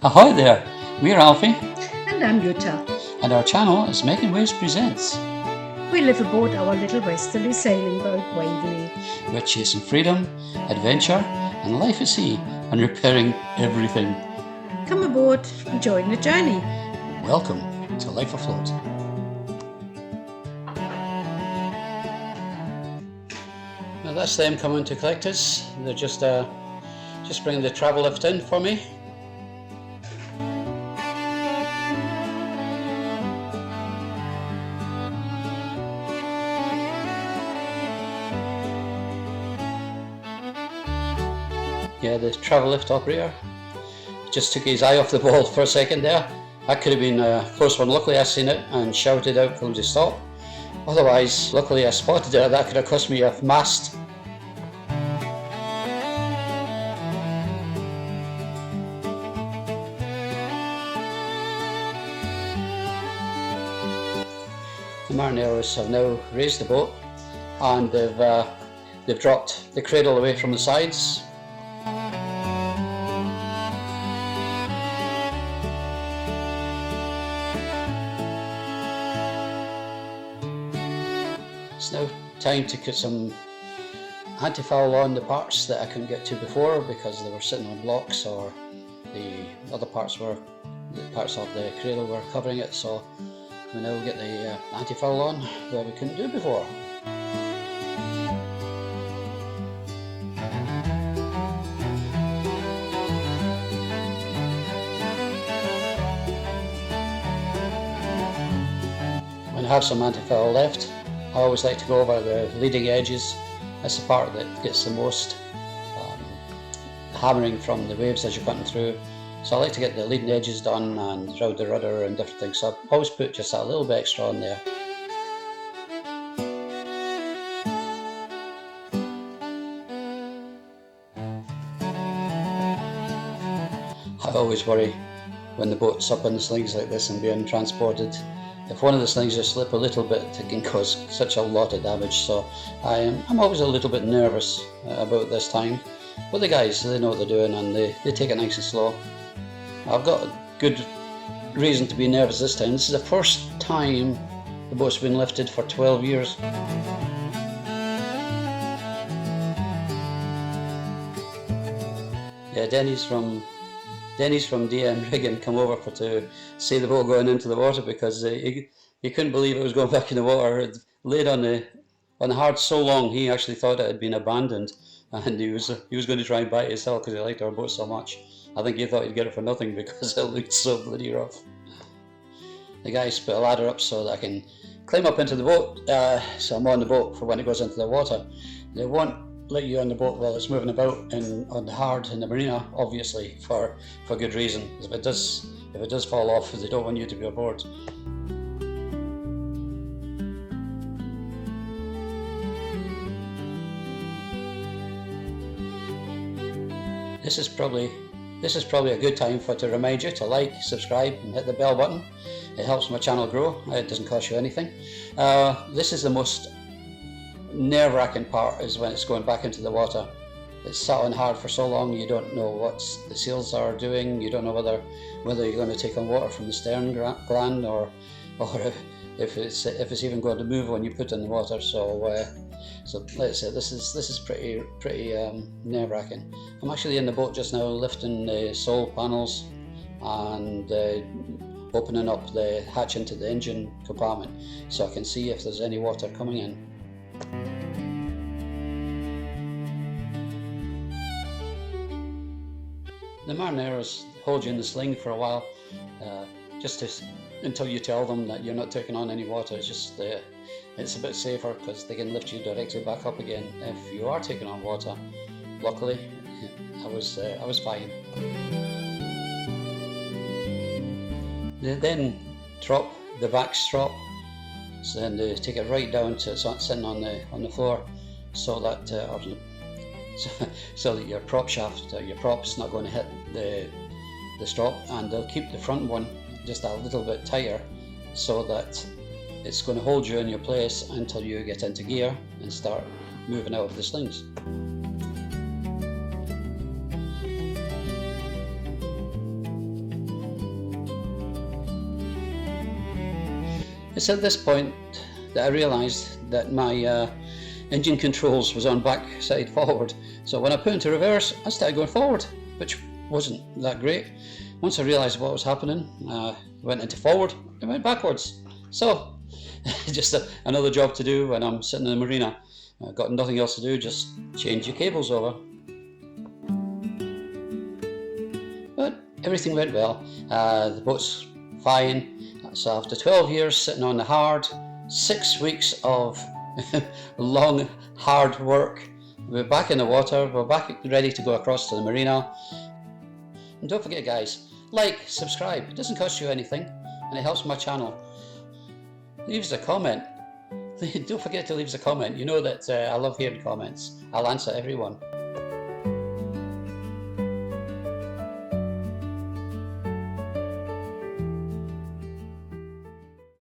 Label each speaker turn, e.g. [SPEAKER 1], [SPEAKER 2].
[SPEAKER 1] Ahoy there, we're Alfie
[SPEAKER 2] And I'm Jutta.
[SPEAKER 1] and our channel is Making Waves Presents.
[SPEAKER 2] We live aboard our little westerly sailing boat Waveney.
[SPEAKER 1] We're chasing freedom, adventure and life at sea and repairing everything.
[SPEAKER 2] Come aboard and join the journey.
[SPEAKER 1] Welcome to Life Afloat. Now that's them coming to collect us. They're just bringing the travel lift in for me. Yeah, the travel lift operator just took his eye off the ball for a second there. That could have been a close one. Luckily I seen it and shouted out for him to stop. Otherwise, luckily I spotted it. That could have cost me a mast. The marineros have now raised the boat and they've dropped the cradle away from the sides. It's now time to put some anti-foul on the parts that I couldn't get to before because they were sitting on blocks, or the other parts of the cradle were covering it, so we now get the anti-foul on that we couldn't do before. When I have some anti-foul left, I always like to go over the leading edges. That's the part that gets the most hammering from the waves as you're cutting through. So I like to get the leading edges done and throughout the rudder and different things. So I always put just a little bit extra on there. I always worry when the boat's up on the slings like this and being transported. If one of the slings just slip a little bit, it can cause such a lot of damage. So I'm always a little bit nervous about this time. But the guys, they know what they're doing and they take it nice and slow. I've got a good reason to be nervous this time. This is the first time the boat's been lifted for 12 years. Yeah, Denny's from DM Rigging come over to see the boat going into the water because he couldn't believe it was going back in the water. It laid on the hard so long he actually thought it had been abandoned, and he was going to try and buy it himself because he liked our boat so much. I think he thought he'd get it for nothing because it looked so bloody rough. The guys put a ladder up so that I can climb up into the boat, so I'm on the boat for when it goes into the water. They won't let you on the boat while it's moving about on the hard in the marina, obviously for good reason. If it does fall off, they don't want you to be aboard. This is probably a good time to remind you to like, subscribe and hit the bell button. It helps my channel grow. It doesn't cost you anything. This is the most nerve-wracking part, is when it's going back into the water. It's sat on hard for so long, you don't know what the seals are doing. You don't know whether you're going to take on water from the stern gland or if it's even going to move when you put it in the water. So let's say this is pretty nerve-wracking. I'm actually in the boat just now lifting the sole panels and opening up the hatch into the engine compartment so I can see if there's any water coming in. The marineros hold you in the sling for a while, until you tell them that you're not taking on any water. It's a bit safer because they can lift you directly back up again if you are taking on water. Luckily, I was fine. They then drop the back strop, so then they take it right down to it's sitting on the floor, so that so that your prop shaft, your prop's not going to hit the strop, and they'll keep the front one just a little bit tighter so that it's going to hold you in your place until you get into gear and start moving out of the slings. It's at this point that I realised that my engine controls was on back side forward. So when I put into reverse, I started going forward, which wasn't that great. Once I realised what was happening, I went into forward and went backwards. So just another job to do when I'm sitting in the marina. I've got nothing else to do, just change your cables over. But everything went well. The boat's fine. So after 12 years sitting on the hard, 6 weeks of long, hard work, we're back in the water, we're back ready to go across to the marina. And don't forget guys, like, subscribe, it doesn't cost you anything and it helps my channel. Leave us a comment. Don't forget to leave us a comment. You know that I love hearing comments. I'll answer everyone.